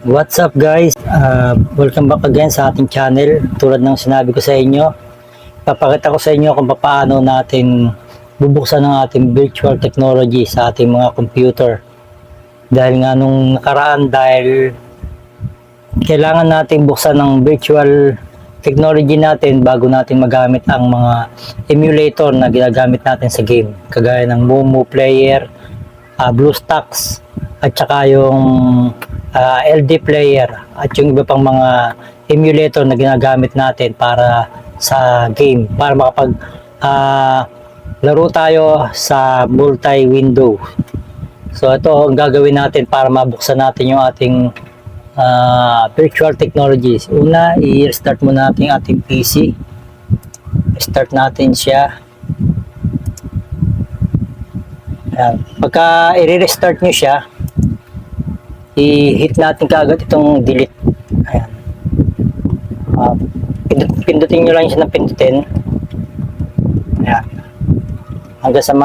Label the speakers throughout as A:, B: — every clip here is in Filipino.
A: What's up guys? Welcome back again sa ating channel. Tulad ng sinabi ko sa inyo, papakita ko sa inyo kung paano natin bubuksan ang ating virtual technology sa ating mga computer. Dahil nga nung nakaraan, dahil kailangan natin buksan ng virtual technology natin bago natin magamit ang mga emulator na ginagamit natin sa game. Kagaya ng Momo Player, BlueStacks, at saka yung LD Player at yung iba pang mga emulator na ginagamit natin para sa game, para makapag laro tayo sa multi-window. So ito ang gagawin natin para mabuksan natin yung ating virtual technologies. Una, i-restart muna natin ating PC. Start natin siya. Ayan. Pagka i-restart nyo siya, i-hit natin kaagad itong delete. Ayan. Pindutin nyo lang siya ng pindutin. Ayan. Hanggang sa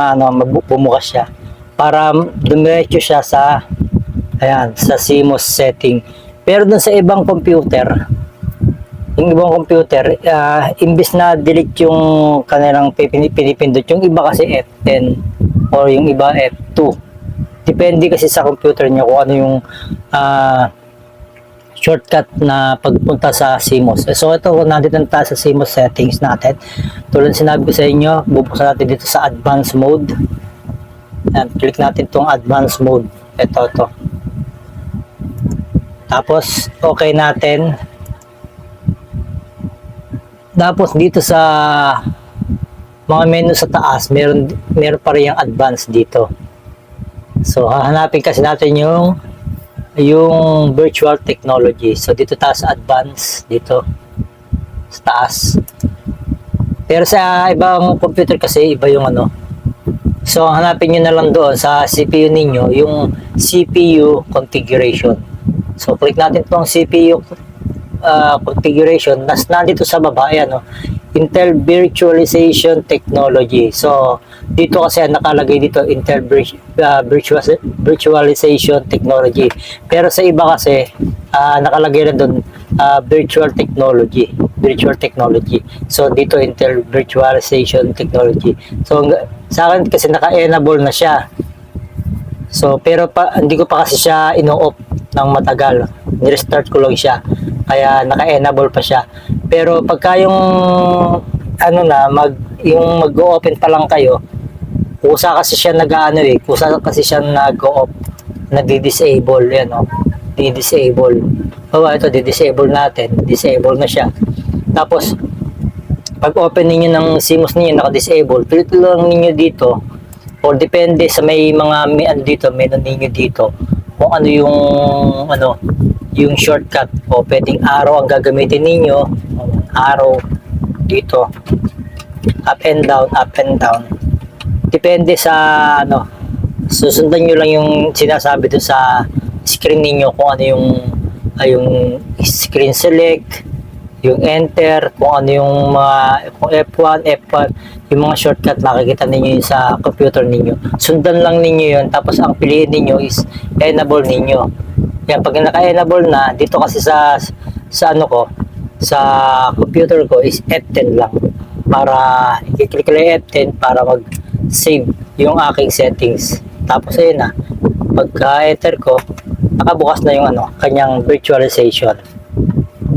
A: bumukas siya. Para dumiretso siya sa sa CMOS setting. Pero dun sa ibang computer, imbis na delete yung kanilang pinipindot, yung iba kasi F10 or yung iba F2. Depende kasi sa computer nyo kung ano yung shortcut na pagpunta sa CMOS. So ito, nandito na tayo sa CMOS settings natin. Tulad sinabi ko sa inyo, bubuksan natin dito sa advanced mode. Ayan, click natin itong advanced mode. Ito. Tapos, okay natin. Tapos dito sa mga menu sa taas, meron pa rin yung advanced dito. So, hahanapin kasi natin yung virtual technology. So, dito tayo sa advanced, dito sa taas. Pero sa ibang computer kasi, iba yung So, hanapin nyo na lang doon sa CPU ninyo, yung CPU configuration. So, click natin itong CPU configuration. Nandito sa baba, ayan, Intel Virtualization Technology. So, dito kasi nakalagay dito Intel Virtualization Technology. Pero sa iba kasi nakalagay na doon Virtual Technology. So, dito Intel Virtualization Technology. So, sa akin kasi naka-enable na siya. So, pero hindi ko pa kasi siya ino-off ng matagal. Ni-restart ko lang siya. Kaya naka-enable pa siya. Pero pagka yung mag-open pa lang kayo, kusa kasi siya nag-off, nag-disable yan, di-disable. Ito, di-disable natin. Disable na siya. Tapos pag open niyo ng CMOS niyo naka-disable, click lang niyo dito or depende sa may menu niyo dito kung ano yung shortcut o pwedeng arrow ang gagamitin ninyo, arrow dito, up and down, depende sa susundan nyo lang yung sinasabi doon sa screen ninyo kung ano yung screen select, yung enter, kung ano yung kung F1, yung mga shortcut makikita ninyo yun sa computer ninyo. Sundan lang ninyo yun, tapos ang piliin ninyo is enable ninyo. Yan, pag naka-enable na, dito kasi sa computer ko is F10 lang. Para, i-click lang F10 para mag-save yung aking settings. Tapos ayun na, pagka-enter ko, nakabukas na yung kanyang virtualization.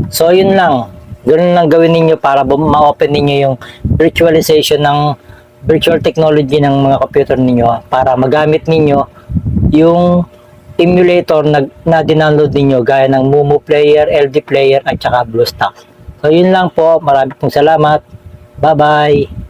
A: So, yun lang. Ganun lang gawin ninyo para ma-open ninyo yung virtualization ng virtual technology ng mga computer ninyo para magamit ninyo yung emulator na dinownload ninyo gaya ng Momo Player, LD Player at saka BlueStacks. So yun lang po. Marami pong salamat. Bye-bye.